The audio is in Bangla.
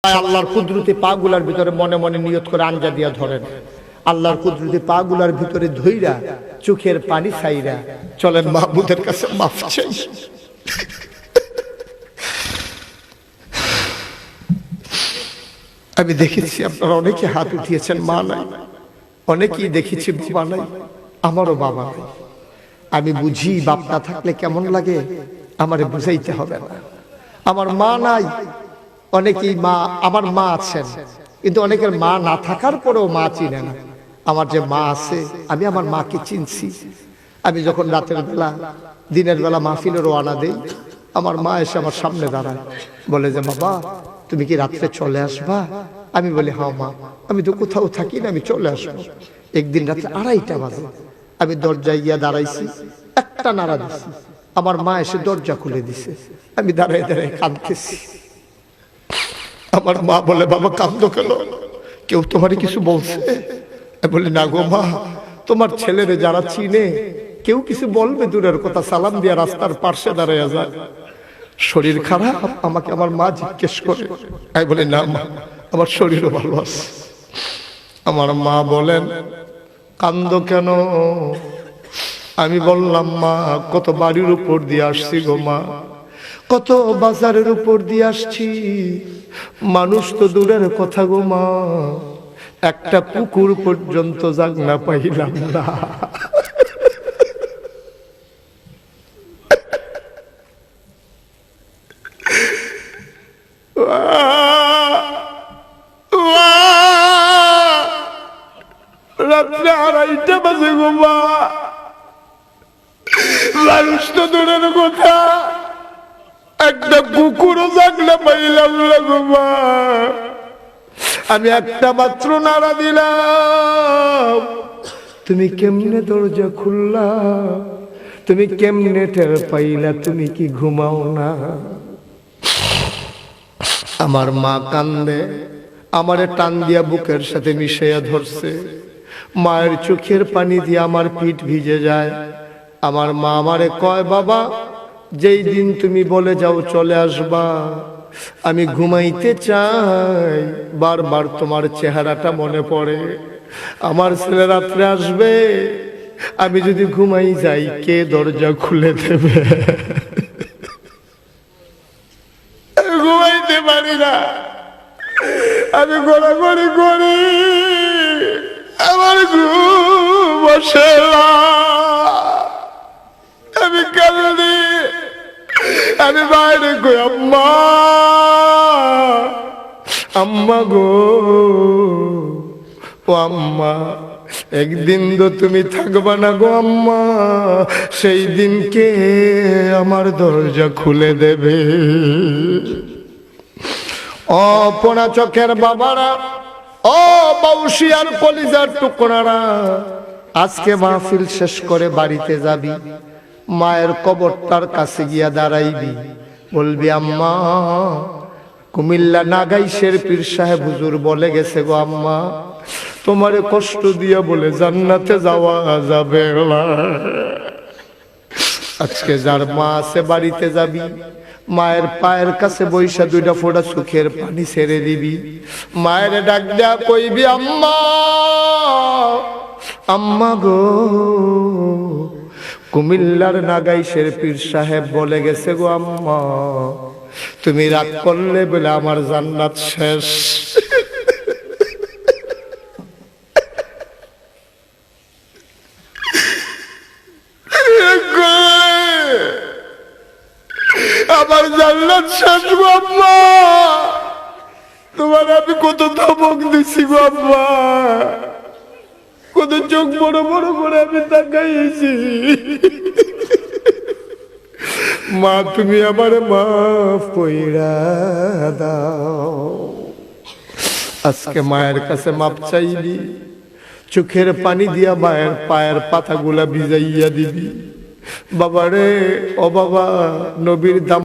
আল্লাহর কুদরতি পা গুলার ভিতরে মনে মনে নিয়ত করে আঞ্জা দিয়া ধরেন। আল্লাহর কুদরতি পা গুলার ভিতরে ধইরা চোখের পানি ছাইরা চলেন মাহবুদের কাছে মাফ চাই। আমি দেখেছি আপনারা অনেকে হাত উঠিয়েছেন, মা নাই, অনেকেই দেখেছি বাবা নাই, আমারও বাবা নাই। আমি বুঝি বাপ না থাকলে কেমন লাগে, আমারে বুঝাইতে হবে না। আমার মা নাই, অনেকেই মা, আমার মা আছেন, কিন্তু অনেকের মা না থাকার পরেও মা চিনে না। আমার যে মা আছে, আমি আমার মাকে চিনছি। আমি যখন রাতের বেলা দিনের বেলা মাহফিলে রওনা দেই, আমার মা এসে আমার সামনে দাঁড়ায়, বলে যে বাবা তুমি কি রাত্রে চলে আসবা? আমি বলি হ্যাঁ মা, আমি তো কোথাও থাকি না, আমি চলে আসবো। একদিন রাত্রে 2:30 বাজে, আমি দরজায় গিয়া দাঁড়াইছি, একটা নাড়া দিছি, আমার মা এসে দরজা খুলে দিছে। আমি দাঁড়ায় দাঁড়ায় কাঁদতেছি। আমার মা বলে বাবা কাঁদো কেন, কেউ তোমার কিছু বলছে? বলি না গো মা, তোমার ছেলেরে যারা চিনে কেউ কিছু বলবে দূরের কথা, সালাম দিয়া রাস্তার পাশে দাঁড়াইয়া যায়। শরীর খারাপ, আমাকে আমার মা জিজ্ঞেস করে। আমি বলি না মা, আমার শরীরও ভালো আছে। আমার মা বলেন কান্দো কেন? আমি বললাম মা, কত বাড়ির উপর দিয়ে আসছি গো মা, কত বাজারের উপর দিয়ে আসছি, মানুষ তো দূরের কথা গো মা, একটা পুকুর পর্যন্ত জাগনা পাইলাম না। রাত্রে 2:30 বাজে গো মা, মানুষ তো দূরের কথা, একটা কুকুরও জাগনা পাইলাম না গো মা। আমি একটা মাত্র নাড়া দিলাম, তুমি কেমনে দরজা খুললা, তুমি কেমনে টের পাইলা, তুমি কি ঘুমাও না? আমার মা কান্দে, আমারে টান দিয়া বুকের সাথে মিশাইয়া ধরছে। মায়ের চোখের পানি দিয়ে আমার পিঠ ভিজে যায়। আমার মা আমারে কয় বাবা, যেই দিন তুমি বলে যাও চলে আসবা, আমি ঘুমাইতে চাই, বারবার তোমার চেহারাটা মনে পড়ে। আমার ছেলে রাত্রে আসবে, আমি যদি ঘুমাই যাই কে দরজা খুলে দেবে? ঘুমাইতে পারি না, আমি গড়াগড়ি করি, আমার ঘুম আসে না, আমি কাঁদি, আমি বাইরে কই আম্মা, আম্মা গো, ও আম্মা, একদিন তো তুমি থাকবা না গো আম্মা, সেই দিনকে আমার দরজা খুলে দেবে। ও পোনা চোখের বাবারা, ও বাউশিয়ার কলিজার টুকরারা, আজকে মাহফিল শেষ করে বাড়িতে যাবি, মায়ের কবরটার কাছে গিয়া দাঁড়াইবি, বলবি আম্মা, কুমিল্লা নাগাইশের পীর সাহেব হুজুর বলে গেছে গো আম্মা, তোমারে কষ্ট দিয়া বলে জান্নাতে যাওয়া যাবে না। আজকে যার মা আছে বাড়িতে যাবি, মায়ের পায়ের কাছে বৈশা 2টা ফোঁটা চোখের পানি ছেড়ে দিবি, মায়ের ডাক দেয়া কইবি আম্মা, আম্মা গো, কুমিল্লার নাগাইশের পীর সাহেব বলে গেছে গো আম্মা, তুমি রাগ করলে বলে আমার জান্নাত শেষ। আমার জান্নাত শেষ গো আম্মা, তোমার আমি কত ধমক দিছি গো আম্মা, কত চোখ বড় বড় করে আমি তাকাইছি, মা তুমি আমার মাফ কইরা দাও। আজকে মায়ের কাছে মাপ চাইবি, চোখের পানি দিয়া মায়ের পায়ের পাতাগুলা ভিজাইয়া দিবি। বাবারে, ও বাবা, নবীর দাম